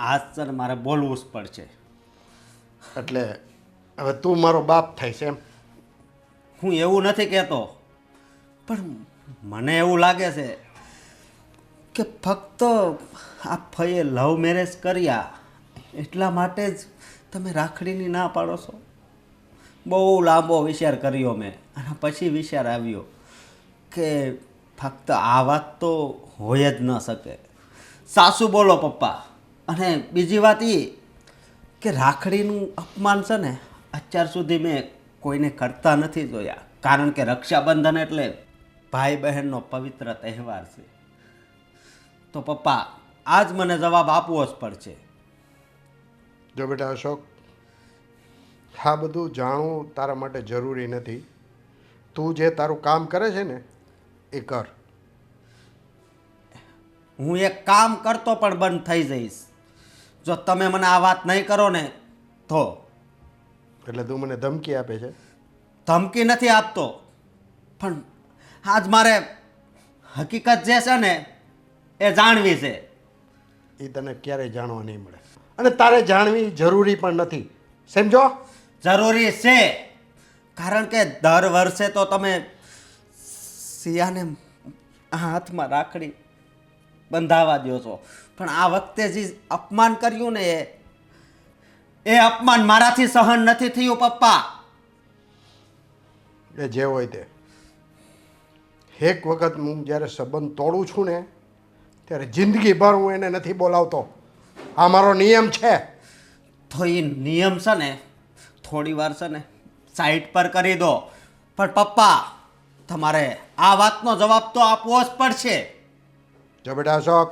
આજ છે ને મારે બોલવું જ પડશે. એટલે હવે તું મારો બાપ થાય છે એમ? હું એવું નથી કહેતો, પણ મને એવું લાગે છે કે ફક્ત આ ફઈએ લવ મેરેજ કર્યા એટલા માટે જ તમે રાખડીની ના પાડો છો. બહુ લાંબો વિચાર કર્યો મેં, અને પછી વિચાર આવ્યો કે ફક્ત આ વાત તો હોય જ ન શકે. સાસુ બોલો પપ્પા. અને બીજી વાત એ કે રાખડીનું અપમાન છે ને અત્યાર સુધી મેં કોઈને કરતા નથી જોયા, કારણ કે રક્ષાબંધન એટલે ભાઈ બહેનનો પવિત્ર તહેવાર છે. તો પપ્પા આજ મને જવાબ આપવો જ પડશે. જો બેટા અશોક, આ બધું જાણવું તારા માટે જરૂરી નથી. તું જે તારું કામ કરે છે ને એ કર. હું એક કામ કરતો પણ બંધ થઈ જઈશ જો તમે મને આ વાત નહીં કરો ને તો. એટલે તું મને ધમકી આપે છે? ધમકી નથી આપતો, પણ આજ મારે હકીકત જે છે ને એ જાણવી છે. એ તને ક્યારેય જાણવા નહીં મળે, અને તારે જાણવી જરૂરી પણ નથી. સમજો? જરૂરી છે, કારણ કે દર વર્ષે તો તમે સિયાને હાથમાં રાખડી બંધાવા દો છો, પણ આ વખતે જે અપમાન કર્યું ને એ અપમાન મારાથી સહન નથી થયું પપ્પા. એ જે હોય તે. એક વખત હું જ્યારે સંબંધ તોડું છું ને ત્યારે જિંદગીભર હું એને નથી બોલાવતો. આ મારો નિયમ છે. તો એ નિયમ છે ને થોડી વાર છે ને સાઈડ પર કરી દો, પણ પપ્પા તમારે આ વાતનો જવાબ તો આપવો જ પડશે. જો બેટા અશોક,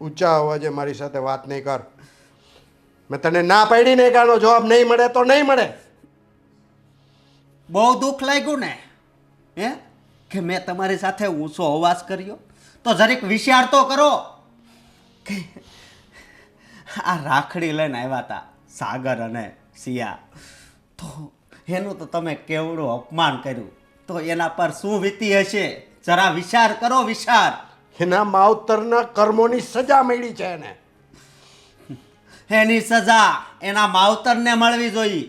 ઊંચા અવાજે મારી સાથે વાત નહીં કર. મેં તને ના પાડીને કે આનો જવાબ નહીં મળે તો નહીં મળે. બહુ દુઃખ લાગ્યું ને હે કે મેં તમારી સાથે ઊંચો અવાજ કર્યો? તો જરીક વિચાર તો કરો કે આ રાખડી લઈને આવ્યા હતા સાગર અને સિયા, તો એનું તો તમે કેવડું અપમાન કર્યું, તો એના પર શું વીતી હશે? જરા વિચાર કરો, વિચાર. એના માવતરના કર્મોની સજા મળી છે એને. એની સજા એના માવતરને મળવી જોઈએ,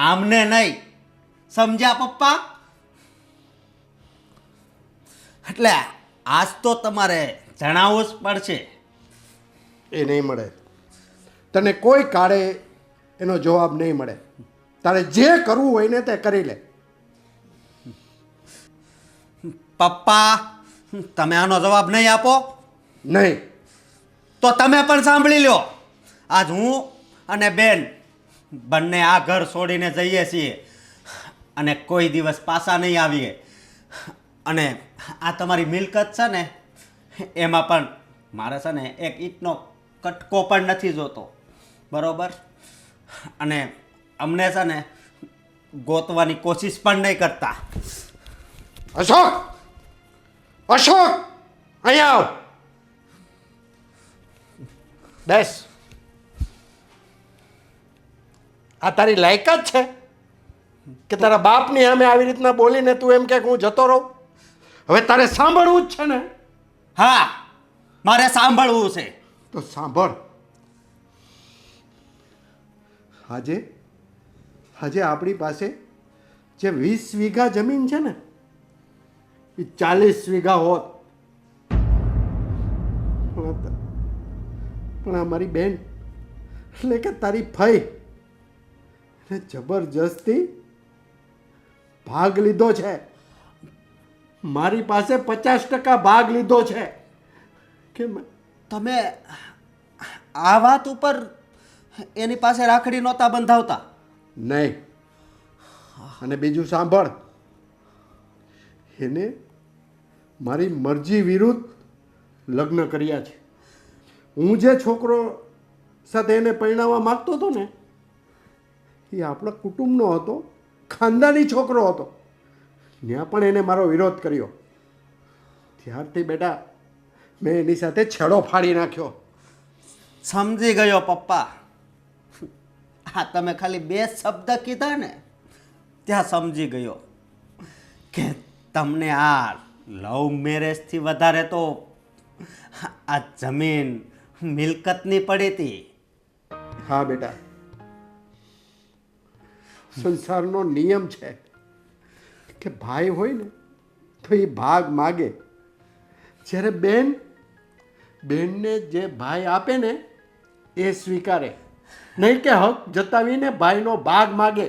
આમને નહીં. સમજ્યા પપ્પા? એટલે આજ તો તમારે જણાવવું જ પડશે. એ નહીં મળે. તને કોઈ કાળે એનો જવાબ નહીં મળે. તારે જે કરવું હોય ને તે કરી લે. પપ્પા તમે આનો જવાબ નહીં આપો નહીં તો તમે પણ સાંભળી લો. આજ હું અને બેન બંને આ ઘર છોડીને જઈએ છીએ અને કોઈ દિવસ પાછા નહીં આવીએ. અને આ તમારી મિલકત છે ને એમાં પણ મારે છે ને એક ઈંટનો કટકો પણ નથી જોતો, બરોબર? અને અમને છે ને ગોતવાની કોશિશ પણ નહીં કરતા. અશોક, અશોક, અહીંયા આવ. બેસ. આ તારી લાયકાત છે કે તારા બાપની સામે આવી રીતના બોલીને તું એમ કે હું જતો રહું? હવે તારે સાંભળવું જ છે ને? હા, મારે સાંભળવું છે. તો સાંભળ. આજે આપણી પાસે જે 20 વીઘા જમીન છે ને એ 40 વીઘા હોત. પણ આ મારી બેન એટલે કે તારી ફઈ એને જબરજસ્તી ભાગ લીધો છે. મારી પાસે 50% ભાગ લીધો છે. કે તમે આ વાત ઉપર એની પાસે રાખડી નહોતા બંધાવતા? નહીં. અને બીજું સાંભળ, એને મારી મરજી વિરુદ્ધ લગ્ન કર્યા છે. હું જે છોકરો સાથે એને પરણાવવા માગતો હતો ને એ આપણા કુટુંબનો હતો, ખાનદાની છોકરો હતો. ત્યાં પણ એને મારો વિરોધ કર્યો. ત્યારથી બેટા મેં એની સાથે છેડો ફાડી નાખ્યો. સમજી ગયો પપ્પા. હા તમે ખાલી 2 શબ્દ કીધા ને ત્યાં સમજી ગયો કે તમને આ લવ મેરેજથી વધારે તો આ જમીન મિલકતની પડી હતી. હા બેટા, સંસારનો નિયમ છે કે ભાઈ હોય ને તો એ ભાગ માગે. જ્યારે બેનને જે ભાઈ આપે ને એ સ્વીકારે, નહીં કે હક જતાવીને ભાઈનો ભાગ માગે.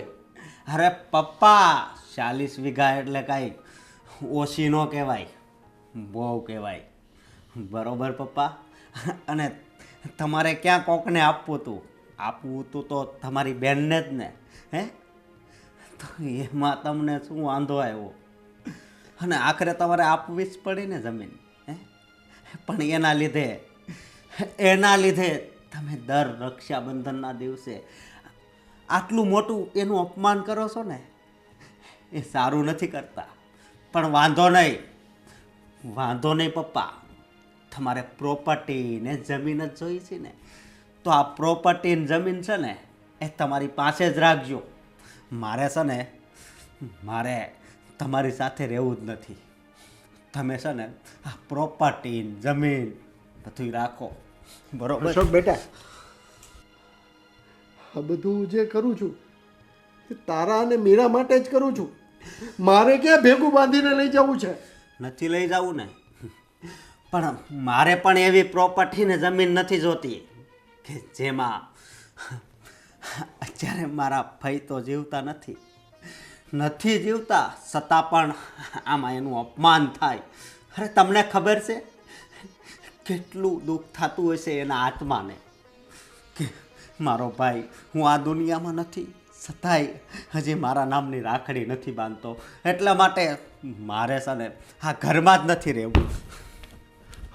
અરે પપ્પા 40 વીઘા એટલે કાંઈ ઓછી ન કહેવાય, બહુ કહેવાય. બરોબર પપ્પા? અને તમારે ક્યાં કોકને આપવું હતું તો તમારી બેનને જ ને. હે તો એમાં તમને શું વાંધો આવ્યો? અને આખરે તમારે આપવી જ પડી ને જમીન. હે પણ એના લીધે તમે દર રક્ષાબંધનના દિવસે આટલું મોટું એનું અપમાન કરો છો ને, એ સારું નથી કરતા. પણ વાંધો નહીં પપ્પા, તમારે પ્રોપર્ટી ને જમીન જ જોઈ છે ને, તો આ પ્રોપર્ટી ને જમીન છે ને એ તમારી પાસે જ રાખજો. મારે તમારી સાથે રહેવું જ નથી. તમે છે ને આ પ્રોપર્ટી જમીન બધું રાખો. બરોબર? અશોક બેટા, આ બધું જે કરું છું એ તારા અને મીરા માટે જ કરું છું. મારે ક્યાં ભેગું બાંધીને લઈ જવું છે? નથી લઈ જવું ને, પણ મારે પણ એવી પ્રોપર્ટી ને જમીન નથી જોતી કે જેમાં અત્યારે મારા ભાઈ તો જીવતા નથી છતાં પણ આમાં એનું અપમાન થાય. અરે તમને ખબર છે કેટલું દુઃખ થતું હશે એના આત્માને કે મારો ભાઈ હું આ દુનિયામાં નથી છતાંય હજી મારા નામની રાખડી નથી બાંધતો. એટલા માટે મારે છે ને આ ઘરમાં જ નથી રહેવું.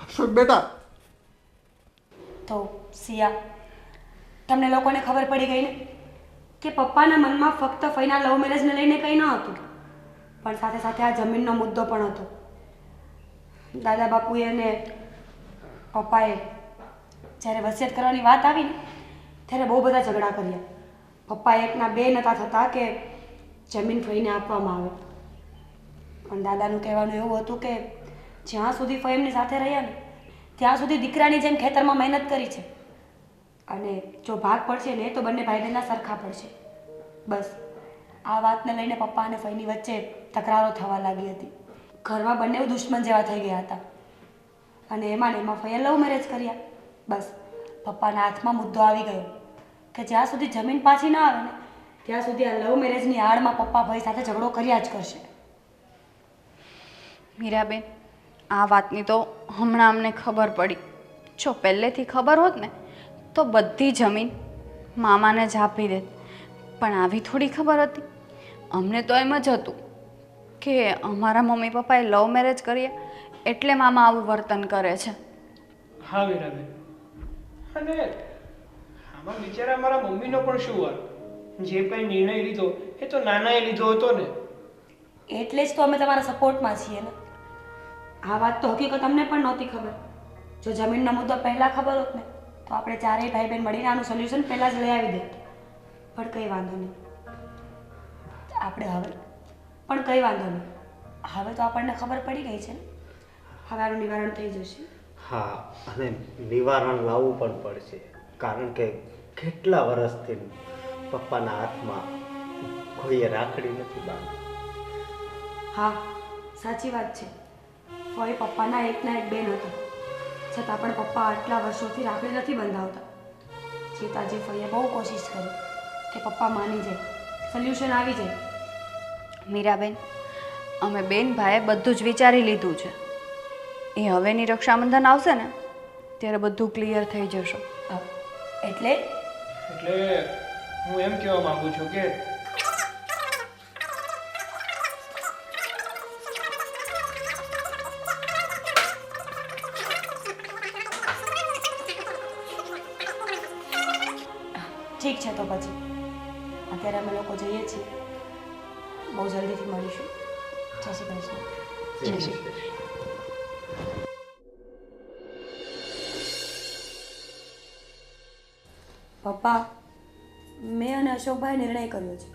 અશોક બેટા, તો સિયા, તમને લોકોને ખબર પડી ગઈ ને કે પપ્પાના મનમાં ફક્ત ફઈના લવ મેરેજને લઈને કંઈ ન હતું, પણ સાથે સાથે આ જમીનનો મુદ્દો પણ હતો. દાદા બાપુએ અને પપ્પાએ જ્યારે વસિયત કરવાની વાત આવી ને ત્યારે બહુ બધા ઝઘડા કર્યા. પપ્પા એકના બે નતા થતા કે જમીન ફઈને આપવામાં આવે, પણ દાદાનું કહેવાનું એવું હતું કે જ્યાં સુધી ફઈ એમની સાથે રહ્યા ને ત્યાં સુધી દીકરાની જેમ ખેતરમાં મહેનત કરી છે, અને જો ભાગ પડશે ને તો બંને ભાઈ બહેનના સરખા પડશે. બસ આ વાતને લઈને પપ્પા અને ફઈની વચ્ચે તકરારો થવા લાગી હતી. ઘરમાં બંને દુશ્મન જેવા થઈ ગયા હતા, અને એમાં ફઈએ લવ મેરેજ કર્યા. બસ પપ્પાના હાથમાં મુદ્દો આવી ગયો કે જ્યાં સુધી જમીન પાછી ના આવે ને ત્યાં સુધી આ લવ મેરેજની આડમાં પપ્પા ભાઈ સાથે ઝઘડો કર્યા જ કરશે. મીરાબેન, આ વાતની તો હમણાં અમને ખબર પડી. જો પહેલેથી ખબર હોત ને તો બધી જમીન મામાને જ આપી દેત, પણ આવી થોડી ખબર હતી. અમને તો એમ જ હતું કે અમારા મમ્મી પપ્પાએ લવ મેરેજ કર્યા એટલે મામા આવું વર્તન કરે છે. હા મીરાબેન, અને આમાં બિચારા મારા મમ્મીનો પણ શું વાંક? જે કંઈ નિર્ણય લીધો એ તો નાનાએ લીધો હતો ને. એટલે જ તો અમે તમારા સપોર્ટમાં છીએ ને. આ વાત તો હકીકત અમને પણ નહોતી ખબર. જો જમીનનો મુદ્દો પહેલાં ખબર હોત ને તો આપણે ચારેય ભાઈ બહેન મળીને આનું સોલ્યુશન પહેલાં જ લઈ આવી દેત. પણ કંઈ વાંધો નહીં, હવે તો આપણને ખબર પડી ગઈ છે ને, હવે આનું નિવારણ થઈ જશે. હા, અને નિવારણ લાવવું પણ પડશે, કારણ કે કેટલા વર્ષથી પપ્પાના હાથમાં કોઈએ રાખડી નથી બાંધી. હા, સાચી વાત છે. ફોઈ પપ્પાના એકના એક બેન હતા, છતાં પણ પપ્પા આટલા વર્ષોથી રાખડી નથી બંધાવતા. સીતાજી ફઈએ બહુ કોશિશ કરી કે પપ્પા માની જાય, સોલ્યુશન આવી જાય. મીરાબેન, અમે બેન ભાઈએ બધું જ વિચારી લીધું છે. એ હવેની રક્ષાબંધન આવશે ને ત્યારે બધું ક્લિયર થઈ જશે. એટલે હું એમ કહેવા માંગુ છું કે ઠીક છે, તો પછી અત્યારે અમે લોકો જઈએ છીએ. બહુ જલ્દીથી મળીશું. જય શ્રી કૃષ્ણ. જય શ્રી કૃષ્ણ. પપ્પા, મેં અને અશોકભાઈ નિર્ણય કર્યો છે.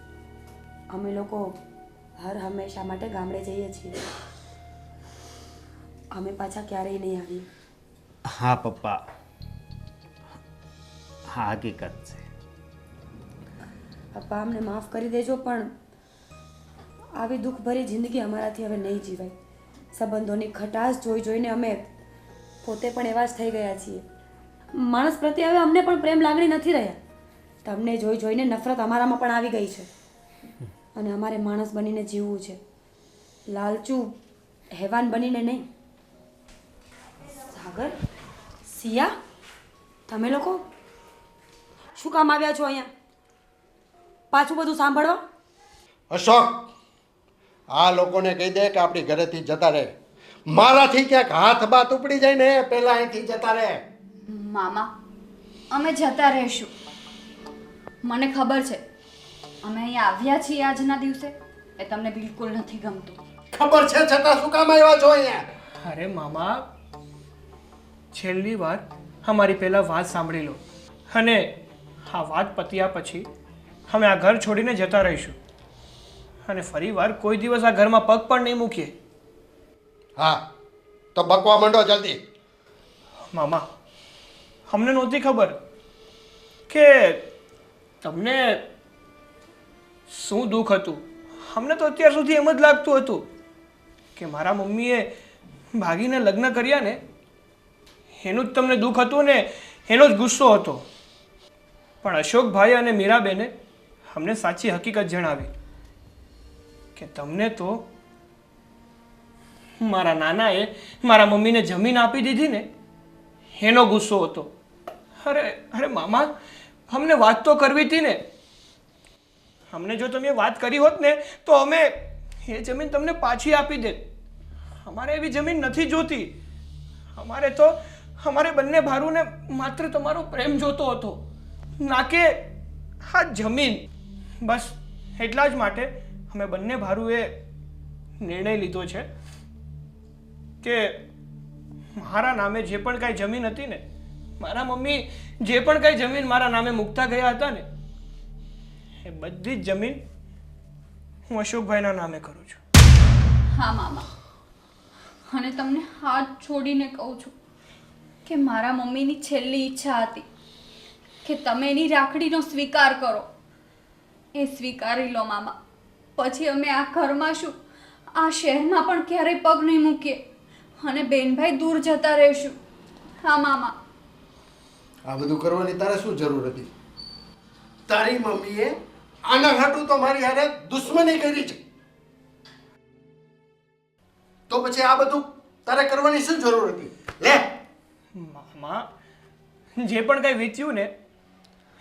અમે લોકો હર હંમેશા માટે ગામડે જઈએ છીએ. અમે પાછા ક્યારેય નહીં આવીએ. હા પપ્પા, હા હકીકત છે. પપ્પા અમને માફ કરી દેજો, પણ આવી દુઃખભરી જિંદગી અમારાથી હવે નહીં જીવાય. સંબંધોની ખટાશ જોઈને અમે પોતે પણ એવા જ થઈ ગયા છીએ. માણસ પ્રત્યે હવે અમને પણ પ્રેમ લાગણી નથી રહ્યા. તમને જોઈને નફરત અમારામાં પણ આવી ગઈ છે. અને અમારે માણસ બનીને જીવવું છે, લાલચુ હેવાન બનીને નહીં. સાગર, સિયા, તમે લોકો શું કામ આવ્યા છો અહીંયા? પાછું બધું સાંભળવા? અશોક, આ લોકોને કહી દે કે આપણી ઘરેથી જતા રહે. મારાથી ક્યાંક હાથ બાત ઉપડી જાય ને પહેલા અહીંથી જતા રહે. મામા, અમે જતા રહીશું. મને ખબર છે અમે અહીંયા આવ્યા છીએ આજના દિવસે એ તમને બિલકુલ નથી ગમતું. ખબર છે છતાં શું કામ આવ્યા છો અહીંયા? અરે મામા, છેલ્લી વાર અમારી પહેલાં વાત સાંભળી લો, અને આ વાત પત્યા પછી અમે આ ઘર છોડીને જતા રહીશું, અને ફરી વાર કોઈ દિવસ આ ઘરમાં પગ પણ નહીં મૂકીએ. હા, તો બકવા માંડો જલ્દી. મામા, અમને નહોતી ખબર કે તમને શું દુઃખ હતું. અમને તો અત્યાર સુધી એમ જ લાગતું હતું કે મારા મમ્મીએ ભાગીને લગ્ન કર્યા ને એનું જ તમને દુઃખ હતું ને એનો જ ગુસ્સો હતો. પણ અશોકભાઈ અને મીરાબેને અમને સાચી હકીકત જણાવી કે તમને તો મારા નાનાએ મારા મમ્મીને જમીન આપી દીધી ને એનો ગુસ્સો હતો. અરે મામા, અમને વાત તો કરવી હતી ને. અમને જો તમે વાત કરી હોત ને તો અમે એ જમીન તમને પાછી આપી દેત. અમારે એવી જમીન નથી જોતી. અમારે બંને ભારુને માત્ર તમારો પ્રેમ જોતો હતો, ના કે આ જમીન. બસ એટલા જ માટે અમે બંને ભારુએ નિર્ણય લીધો છે કે મારા નામે જે પણ કાંઈ જમીન હતી ને, મારા મમ્મી જે પણ કાંઈ જમીન મારા નામે મૂકતા ગયા હતા ને, એ બધી જ જમીન હું અશોકભાઈના નામે કરું છું. હા મામા, અને તમને હાથ છોડીને કહું છું કે મારા મમ્મીની છેલ્લી ઈચ્છા હતી કે તમે એની રાખડીનો સ્વીકાર કરો. એ સ્વીકારી લો મામા, પછી અમે આ ઘરમાં શું, આ શહેરમાં પણ ક્યારેય પગ નહીં મૂકીએ અને બેનભાઈ દૂર જતા રહીશું. હા મામા. આ બધું કરવાની તારે શું જરૂર હતી? તારી મમ્મીએ આના હાટું તો મારી હારે દુશ્મની કરી છે, તો પછી આ બધું તારે કરવાની શું જરૂર હતી? લે મામા, જે પણ કંઈ વીત્યું ને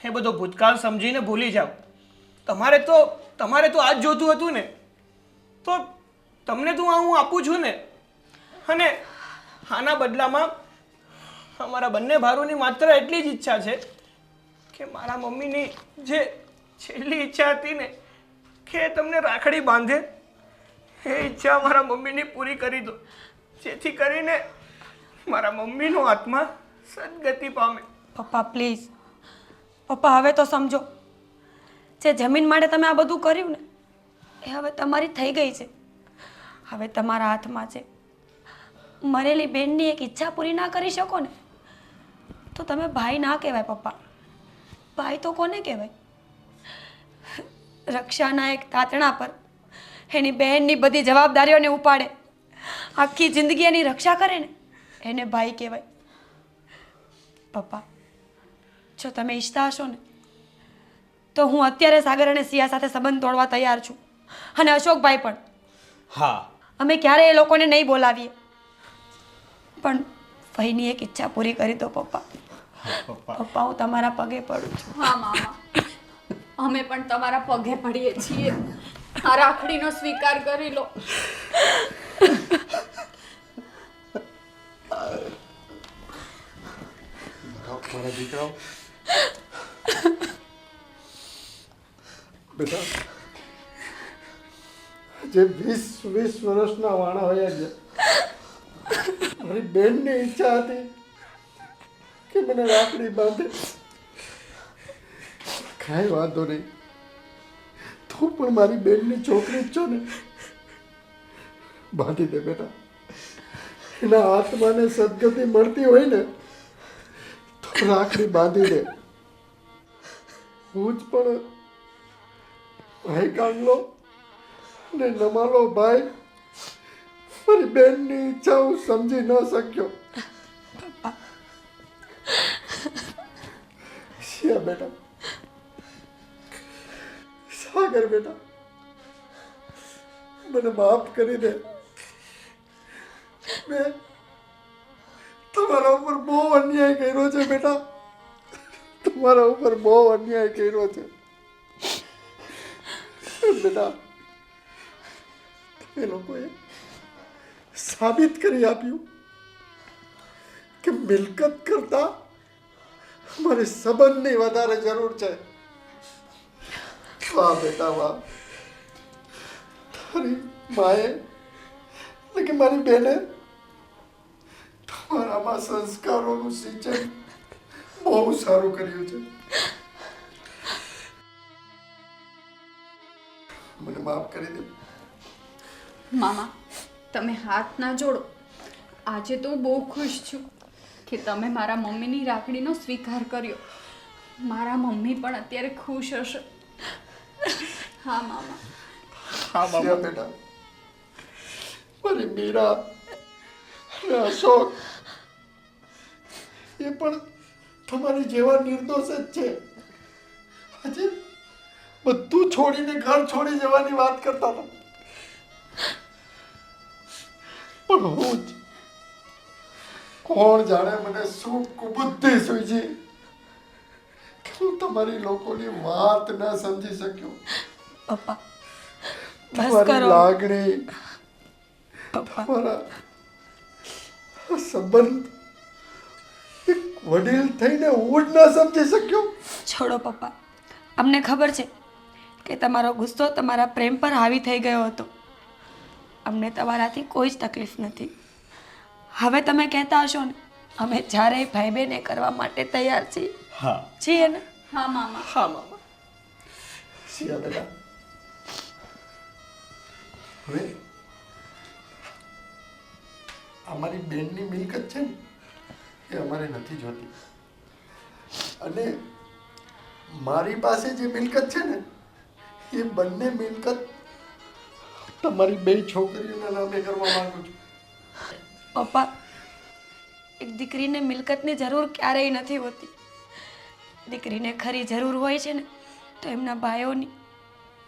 એ બધો ભૂતકાળ સમજીને ભૂલી જાઓ. તમારે તો આ જ જોતું હતું ને, તો તમને તો હું આપું છું ને. અને આના બદલામાં અમારા બંને ભારુની માત્ર એટલી જ ઈચ્છા છે કે મારા મમ્મીની જે છેલ્લી ઈચ્છા હતી ને કે તમને રાખડી બાંધે, એ ઈચ્છા મારા મમ્મીની પૂરી કરી દો, જેથી કરીને મારા મમ્મીનો આત્મા સદગતિ પામે. પપ્પા પ્લીઝ, પપ્પા હવે તો સમજો. જે જમીન માટે તમે આ બધું કર્યું ને એ હવે તમારી થઈ ગઈ છે. હવે તમારા હાથમાં છે. મરેલી બેનની એક ઈચ્છા પૂરી ના કરી શકો ને તો તમે ભાઈ ના કહેવાય પપ્પા. ભાઈ તો કોને કહેવાય? રક્ષાના એક તાતણા પર એની બહેનની બધી જવાબદારીઓને ઉપાડે, આખી જિંદગી એની રક્ષા કરે ને એને ભાઈ કહેવાય. પપ્પા, જો તમે ઈચ્છતા હશો ને તો હું અત્યારે સાગર અને સિયા સાથે સંબંધ તોડવા તૈયાર છું, અને અશોકભાઈ પણ. હા, અમે ક્યારે એ લોકોને નહીં બોલાવીએ, પણ ભાઈની એક ઈચ્છા પૂરી કરી દો પપ્પા. પપ્પા, હું તમારા પગે પડું છું. હા મામા, અમે પણ તમારા પગે પડીએ છીએ. આ રાખડીનો સ્વીકાર કરી લો. મારા દીકરાઓ, બેટા, જે 20 વર્ષના વાણા હોય છે, મારી બેનની ઈચ્છા હતી કે મને રાખડી બાંધે. કાંઈ વાંધો નહીં, તું પણ મારી બેનની છોકરી જ છો ને. બાંધી દે બેટા. એના આત્માને સદગતિ મળતી હોય ને તો રાખડી બાંધી દે. હું જ પણ ભાઈ કાંગલો ને નમાલો ભાઈ મારી બેનની ઈચ્છા હું સમજી ન શક્યો. શિયા બેટા, સાગર બેટા, મને માફ કરી દે. મેં તમારા ઉપર બહુ અન્યાય કર્યો છે બેટા, તમારા ઉપર બહુ અન્યાય કર્યો છે બેટા. તમે લોકોએ સાબિત કરી આપ્યું કે મિલકત કરતા મારે સંબંધની વધારે જરૂર છે. વાહ બેટા વાહ. તારી માએ એટલે કે મારી બેને તમારામાં સંસ્કારોનું સિંચન બહુ સારું કર્યું છે. મને માફ કરી દે. મામા, તમે હાથ ના જોડો. આજે તો હું બહુ ખુશ છું કે તમે મારા મમ્મીની રાખડીનો સ્વીકાર કર્યો. મારા મમ્મી પણ અત્યારે ખુશ હશે. હા મામા. શિયા બેટા, મારી મીરા અને અશોક એ પણ તમારી જેવા નિર્દોષ જ છે. આજે બધું છોડીને ઘર છોડી જવાની વાત કરતા હતા, પણ હું જ કોણ જાણે મને શું કુબુદ્ધિ સૂજી કે હું તમારી લોકોની વાત ન સમજી શક્યો. પપ્પા બસ તમારી કરો લાગણી, પપ્પા. તમારા આ સંબંધ એક વડીલ થઈને હું જ ન સમજી શક્યો. છોડો પપ્પા, અમને ખબર છે કે તમારો ગુસ્સો તમારા પ્રેમ પર હાવી થઈ ગયો હતો. અમને તમારાથી કોઈ જ તકલીફ નથી. હવે તમે કહેતા હશો ને, અમે જ્યારે ભાઈ બહેન એ કરવા માટે તૈયાર છીએ. હા છીએ ને? હા મામા. હા મામા. શિયા બેટા, હવે અમારી બેનની મિલકત છે ને એ અમારે નથી જોતી, અને મારી પાસે જે મિલકત છે ને એ બંને મિલકત તમારી બે છોકરીઓના નામે કરવા માંગુ છું. પપ્પા, એક દીકરીને મિલકતની જરૂર ક્યારેય નથી હોતી. દીકરીને ખરી જરૂર હોય છે ને તો એમના ભાઈઓની,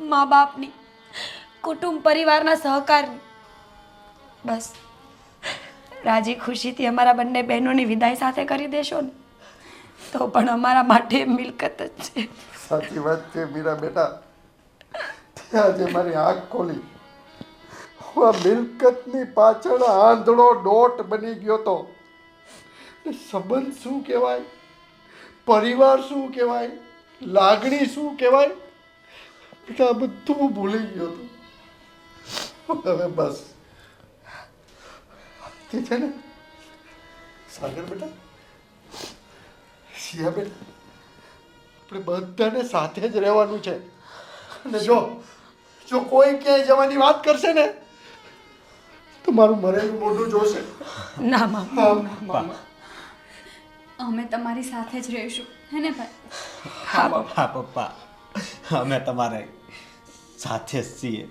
મા બાપની, કુટુંબ પરિવારના સહકારની. બસ રાજી ખુશીથી અમારા બંને બહેનોની વિદાય સાથે કરી દેશો ને તો પણ અમારા માટે મિલકત જ છે. સાચી વાત છે મીરા બેટા, તે આજે મારી આંખ ખોલી. હું આ મિલકતની પાછળ આંધળો દોટ બની ગયો તો. સંબંધ શું કહેવાય, પરિવાર શું કહેવાય, લાગણી શું કહેવાય, બેટા આ બધું હું ભૂલી ગયો હતો. હવે બસ તે છે ને સાગર બેટા, શિયા બેટા, આપણે બધાને સાથે જ રહેવાનું છે. અને જો કોઈ ક્યાંય જવાની વાત કરશે ને તો મારું મરેલું મોઢું જોશે. ના મામા. મામા. અમે તમારી સાથે જ રહીશું, હે ને ભાઈ? હા પપ્પા, અમે તમારે સાથે જ છીએ.